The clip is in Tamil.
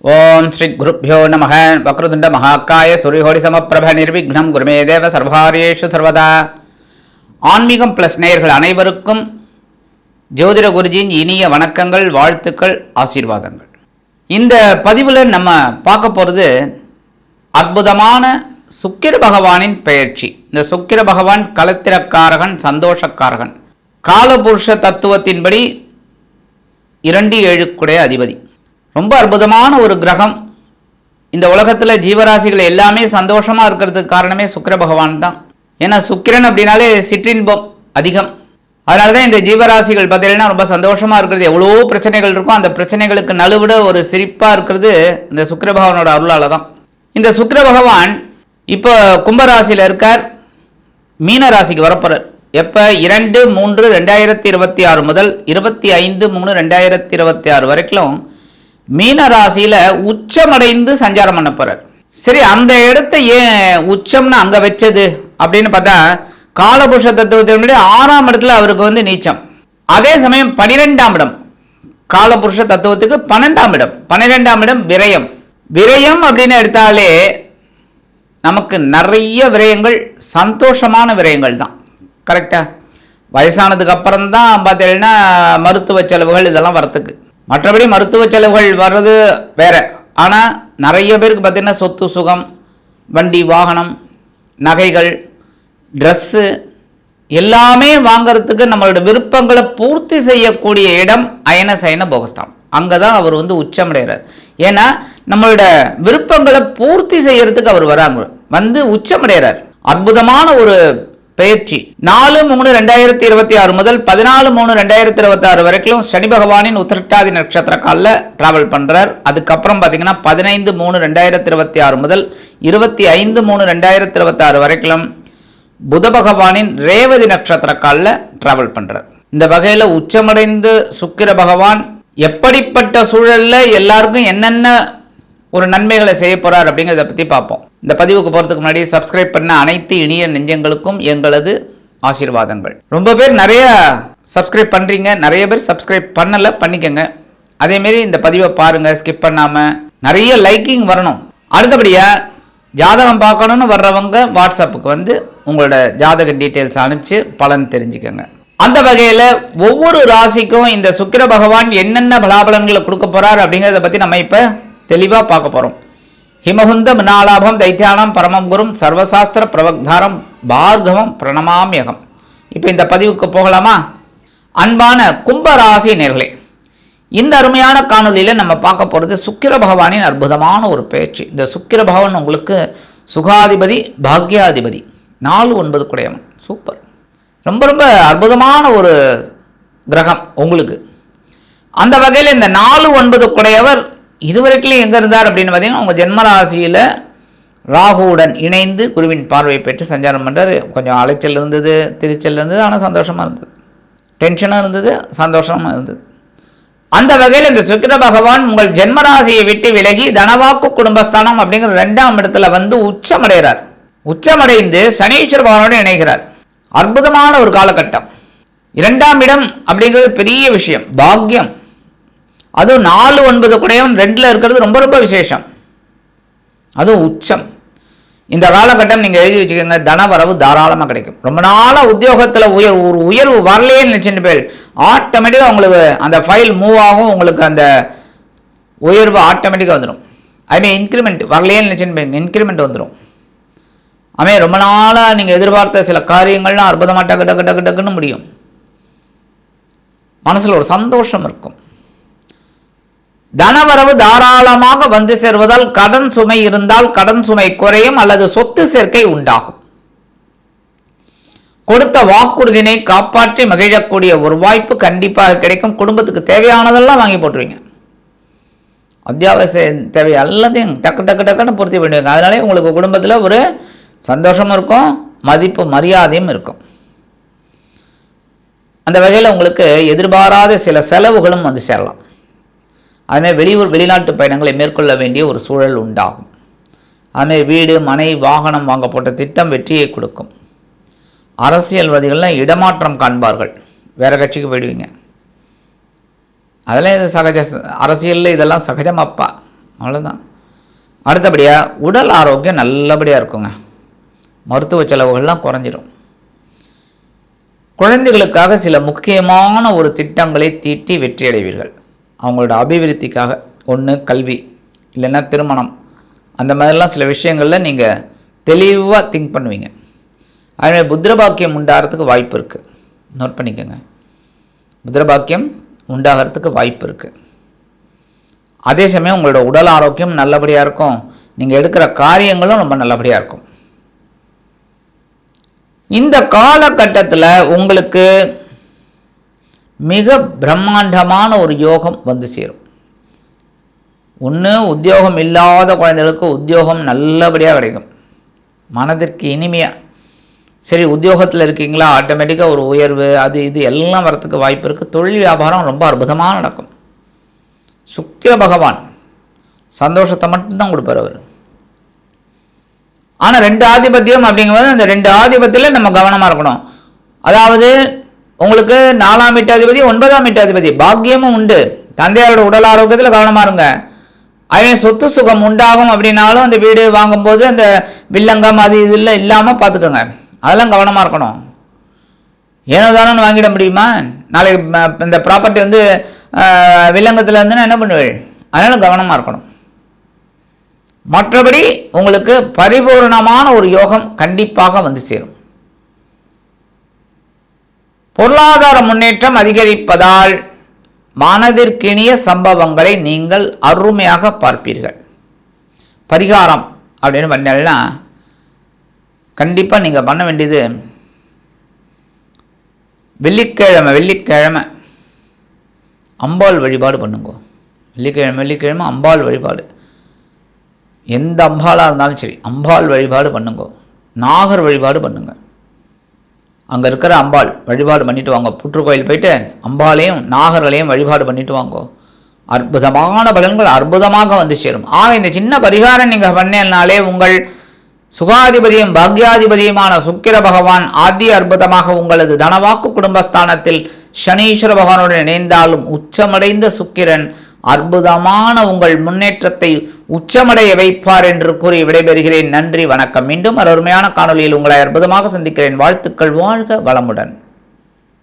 ஓம் ஸ்ரீ குருப்யோ நமः. வக்ரதுண்ட மகாக்காய சூரியகோடி சமப்பிரப நிர்விக்னம் குருமே தேவ சர்வாரியேஷு சர்வதா. ஆன்மீகம் பிளஸ் நேயர்கள் அனைவருக்கும் ஜோதிட குருஜியின் இனிய வணக்கங்கள், வாழ்த்துக்கள், ஆசீர்வாதங்கள். இந்த பதிவில் நம்ம பார்க்க போகிறது அற்புதமான சுக்கிர பகவானின் பெயர்ச்சி. இந்த சுக்கிர பகவான் கலத்திரக்காரகன், சந்தோஷக்காரகன், காலபுருஷ தத்துவத்தின்படி 2-7 அதிபதி. ரொம்ப அற்புதமான ஒரு கிரகம். இந்த உலகத்தில் ஜீவராசிகள் எல்லாமே சந்தோஷமாக இருக்கிறதுக்கு காரணமே சுக்கிர பகவான் தான். ஏன்னா சுக்கிரன் அப்படின்னாலே சிற்றின்பம் அதிகம். அதனால தான் இந்த ஜீவராசிகள் பார்த்தீங்கன்னா ரொம்ப சந்தோஷமாக இருக்கிறது. எவ்வளோ பிரச்சனைகள் இருக்கும், அந்த பிரச்சனைகளுக்கு நழுவிட ஒரு சிரிப்பாக இருக்கிறது இந்த சுக்கிர பகவானோட அருளால் தான். இந்த சுக்கிர பகவான் இப்போ கும்பராசியில் இருக்கார், மீன ராசிக்கு வரப்போகிறார். எப்போ? 2-3-2026 முதல் 25-3-2026 வரைக்கும் மீன ராசியில உச்சமடைந்து சஞ்சாரம் பண்ண போறார். சரி, அந்த இடத்த ஏன் உச்சம்னு அங்க வச்சது அப்படின்னு பார்த்தா, காலபுருஷ தத்துவத்தினுடைய 6ஆம் இடத்துல அவருக்கு நீச்சம். அதே சமயம் 12ஆம் இடம், காலபுருஷ தத்துவத்துக்கு 12ஆம் இடம். 12ஆம் இடம் விரயம். விரயம் அப்படின்னு எடுத்தாலே நமக்கு நிறைய விரயங்கள் சந்தோஷமான விரயங்கள் தான். கரெக்டா? வயசானதுக்கு அப்புறம் தான் பார்த்தீங்கன்னா மருத்துவ செலவுகள் இதெல்லாம் வரத்துக்கு. மற்றபடி மருத்துவ செலவுகள் வர்றது வேற. ஆனால் நிறைய பேருக்கு பார்த்தீங்கன்னா சொத்து சுகம், வண்டி வாகனம், நகைகள், ட்ரெஸ்ஸு எல்லாமே வாங்கிறதுக்கு நம்மளோட விருப்பங்களை பூர்த்தி செய்யக்கூடிய இடம் அயன சயன போகஸ்தானம். அங்கே தான் அவர் உச்சமடைகிறார். ஏன்னா நம்மளோட விருப்பங்களை பூர்த்தி செய்யறதுக்கு அவர் வராங்க, உச்சமடைகிறார். அற்புதமான ஒரு பெயர்ச்சி. 4-3-2026 முதல் 14-3-2026 வரைக்கும் சனி பகவானின் உத்திரட்டாதி நட்சத்திர காலில் டிராவல் பண்றார். அதுக்கப்புறம் பார்த்தீங்கன்னா 15-3-2026 முதல் 25-3-2026 வரைக்கும் புத பகவானின் ரேவதி நட்சத்திர காலில் டிராவல் பண்றார். இந்த வகையில் உச்சமடைந்து சுக்கிர பகவான் எப்படிப்பட்ட சூழல்ல எல்லாருக்கும் என்னென்ன ஒரு நன்மைகளை செய்ய போறார் அப்படிங்கிறத பற்றி பார்ப்போம். இந்த பதிவுக்கு போகிறதுக்கு முன்னாடி சப்ஸ்கிரைப் பண்ண அனைத்து இனிய நெஞ்சங்களுக்கும் எங்களது ஆசீர்வாதங்கள். ரொம்ப பேர் நிறைய சப்ஸ்கிரைப் பண்ணுறீங்க, நிறைய பேர் சப்ஸ்கிரைப் பண்ணலை, பண்ணிக்கங்க. அதேமாரி இந்த பதிவை பாருங்கள், ஸ்கிப் பண்ணாமல். நிறைய லைக்கிங் வரணும். அடுத்தபடியாக ஜாதகம் பார்க்கணுன்னு வர்றவங்க வாட்ஸ்அப்புக்கு உங்களோட ஜாதக டீட்டெயில்ஸ் அனுப்பிச்சு பலன் தெரிஞ்சுக்கோங்க. அந்த வகையில் ஒவ்வொரு ராசிக்கும் இந்த சுக்கிர பகவான் என்னென்ன பலாபலன்களை கொடுக்க போகிறார் அப்படிங்கிறத பற்றி நம்ம இப்போ தெளிவாக பார்க்க போகிறோம். ஹிமகுந்த மினாலாபம் தைத்தியானம் பரமம் குரும் சர்வசாஸ்திர பிரவக்தாரம் பார்கவம் பிரணமாமியகம். இப்போ இந்த பதிவுக்கு போகலாமா? அன்பான கும்பராசி நேர்களே, இந்த அருமையான காணொலியில் நம்ம பார்க்க போகிறது சுக்கிர பகவானின் அற்புதமான ஒரு பயிற்சி. இந்த சுக்கிர பகவான் உங்களுக்கு சுகாதிபதி, பாக்யாதிபதி, 4-9 குடையவன். சூப்பர். ரொம்ப ரொம்ப அற்புதமான ஒரு கிரகம் உங்களுக்கு. அந்த வகையில் இந்த 4-9 குடையவர் இதுவரைக்கும் எங்கே இருந்தார் அப்படின்னு பார்த்தீங்கன்னா, உங்கள் ஜென்மராசியில் ராகுவுடன் இணைந்து குருவின் பார்வை பெற்று சஞ்சாரம் பண்ணுறாரு. கொஞ்சம் அலைச்சல் இருந்தது, திருச்சல் இருந்தது, ஆனால் சந்தோஷமாக இருந்தது. டென்ஷனாக இருந்தது, சந்தோஷமாக இருந்தது. அந்த வகையில் இந்த சுக்கிர பகவான் உங்கள் ஜென்மராசியை விட்டு விலகி தனவாக்கு குடும்பஸ்தானம் அப்படிங்கிற 2ஆம் இடத்துல உச்சமடைகிறார். உச்சமடைந்து சனீஸ்வர பகவானோடு இணைகிறார். அற்புதமான ஒரு காலகட்டம். 2ஆம் இடம் அப்படிங்கிறது பெரிய விஷயம், பாக்கியம். அதுவும் 4-9 குடையவன் 2ல் இருக்கிறது ரொம்ப ரொம்ப விசேஷம். அதுவும் உச்சம். இந்த காலகட்டம் நீங்கள் எழுதி வச்சுக்கோங்க, தனவரவு தாராளமாக கிடைக்கும். ரொம்ப நாளாக உத்தியோகத்தில் ஒரு உயர்வு வரலையே நினச்சிட்டு போய் ஆட்டோமேட்டிக்காக உங்களுக்கு அந்த ஃபைல் மூவ் ஆகும். உங்களுக்கு அந்த உயர்வு ஆட்டோமேட்டிக்காக வந்துடும். இன்க்ரிமெண்ட் வரலையே நினச்சிட்டு போய் இன்க்ரிமெண்ட் வந்துடும். ரொம்ப நாளாக நீங்கள் எதிர்பார்த்த சில காரியங்கள்லாம் அற்புதமாக டக்கு டக்கு டக்கு டக்குன்னு முடியும். மனசில் ஒரு சந்தோஷம் இருக்கும். தனவரவு தாராளமாக சேர்வதால் கடன் சுமை இருந்தால் கடன் சுமை குறையும் அல்லது சொத்து சேர்க்கை உண்டாகும். கொடுத்த வாக்குறுதினை காப்பாற்றி மகிழக்கூடிய ஒரு வாய்ப்பு கண்டிப்பாக கிடைக்கும். குடும்பத்துக்கு தேவையானதெல்லாம் வாங்கி போட்டுருவீங்க. அத்தியாவசிய தேவை எல்லாத்தையும் டக்கு டக்கு டக்குன்னு பூர்த்தி பண்ணுவீங்க. அதனாலே உங்களுக்கு குடும்பத்தில் ஒரு சந்தோஷமும் இருக்கும், மதிப்பு மரியாதையும் இருக்கும். அந்த வகையில் உங்களுக்கு எதிர்பாராத சில செலவுகளும் சேரலாம். அதுமாதிரி வெளிநாட்டு பயணங்களை மேற்கொள்ள வேண்டிய ஒரு சூழல் உண்டாகும். அதுமாதிரி வீடு, மனை, வாகனம் வாங்க போட்ட திட்டம் வெற்றியை கொடுக்கும். அரசியல்வாதிகள்லாம் இடமாற்றம் காண்பார்கள், வேறு கட்சிக்கு போயிடுவீங்க. அதெல்லாம் இது சகஜ, அரசியலில் இதெல்லாம் சகஜமாப்பா. அவ்வளோதான். அடுத்தபடியாக உடல் ஆரோக்கியம் நல்லபடியாக இருக்குங்க. மருத்துவ செலவுகள்லாம் குறைஞ்சிடும். குழந்தைகளுக்காக சில முக்கியமான ஒரு திட்டங்களை தீட்டி வெற்றி அடைவீர்கள். அவங்களோட அபிவிருத்திக்காக, ஒன்று கல்வி, இல்லைன்னா திருமணம், அந்த மாதிரிலாம் சில விஷயங்களில் நீங்கள் தெளிவாக திங்க் பண்ணுவீங்க. அதுமாதிரி புத்திரபாக்கியம் உண்டாகிறதுக்கு வாய்ப்பு இருக்குது. நோட் பண்ணிக்கோங்க, புத்திரபாக்கியம் உண்டாகிறதுக்கு வாய்ப்பு இருக்குது. அதே சமயம் உங்களோட உடல் ஆரோக்கியம் நல்லபடியாக இருக்கும். நீங்கள் எடுக்கிற காரியங்களும் ரொம்ப நல்லபடியாக இருக்கும். இந்த காலகட்டத்தில் உங்களுக்கு மிக பிரம்மாண்டமான ஒரு யோகம் வந்து சேரும். ஒன்று, உத்தியோகம் இல்லாத குழந்தைகளுக்கு உத்தியோகம் நல்லபடியாக கிடைக்கும், மனதிற்கு இனிமையாக. சரி, உத்தியோகத்தில் இருக்கீங்களா, ஆட்டோமேட்டிக்காக ஒரு உயர்வு, அது இது எல்லாம் வரத்துக்கு வாய்ப்பு இருக்குது. தொழில் வியாபாரம் ரொம்ப அற்புதமாக நடக்கும். சுக்கிர பகவான் சந்தோஷத்தை மட்டும்தான் கொடுப்பார் அவர். ஆனால் 2 ஆதிபத்தியம் அப்படிங்கும்போது அந்த 2 ஆதிபத்தியில் நம்ம கவனமாக இருக்கணும். அதாவது உங்களுக்கு 4ஆம் வீட்டாதிபதி 9ஆம் வீட்டாதிபதி பாக்கியமும் உண்டு. தந்தையாரோட உடல் ஆரோக்கியத்தில் கவனமாக இருங்க. அதுவே சொத்து சுகம் உண்டாகும் அப்படின்னாலும் அந்த வீடு வாங்கும்போது அந்த வில்லங்கம் அது இதில் இல்லாமல் பார்த்துக்கோங்க. அதெல்லாம் கவனமாக இருக்கணும். ஏனோ தானோன்னு வாங்கிட முடியுமா? நாளைக்கு இந்த ப்ராப்பர்ட்டி வந்து வில்லங்கத்தில் இருந்துன்னா என்ன பண்ணுவேன்? அதனால் கவனமாக இருக்கணும். மற்றபடி உங்களுக்கு பரிபூர்ணமான ஒரு யோகம் கண்டிப்பாக வந்து சேரும். பொருளாதார முன்னேற்றம் அதிகரிப்பதால் மனதிற்கினிய சம்பவங்களை நீங்கள் அருமையாக பார்ப்பீர்கள். பரிகாரம் அப்படின்னு பண்ணா கண்டிப்பாக நீங்கள் பண்ண வேண்டியது, வெள்ளிக்கிழமை அம்பாள் வழிபாடு பண்ணுங்க. வெள்ளிக்கிழமை அம்பாள் வழிபாடு, எந்த அம்பாளாக இருந்தாலும் சரி அம்பாள் வழிபாடு பண்ணுங்க. நாகர் வழிபாடு பண்ணுங்க. அங்கே இருக்கிற அம்பாள் வழிபாடு பண்ணிட்டு வாங்க. புற்றுக்கோயில் போயிட்டு அம்பாளையும் நாகர்களையும் வழிபாடு பண்ணிட்டு வாங்க. அற்புதமான பலன்கள் அற்புதமாக வந்து சேரும். இந்த சின்ன பரிகாரம் நீங்கள் பண்ணனாலே உங்கள் சுகாதிபதியும் பாக்யாதிபதியுமான சுக்கிர பகவான் ஆதி அற்புதமாக உங்களது தனவாக்கு குடும்பஸ்தானத்தில் சனீஸ்வர பகவானுடன் இணைந்தாலும் உச்சமடைந்த சுக்கிரன் அற்புதமான உங்கள் முன்னேற்றத்தை உச்சமடைய வைப்பார் என்று கூறி விடைபெறுகிறேன். நன்றி, வணக்கம். மீண்டும் ஒரு அருமையான காணொலியில் உங்களை அற்புதமாக சந்திக்கிறேன். வாழ்த்துக்கள். வாழ்க வளமுடன்.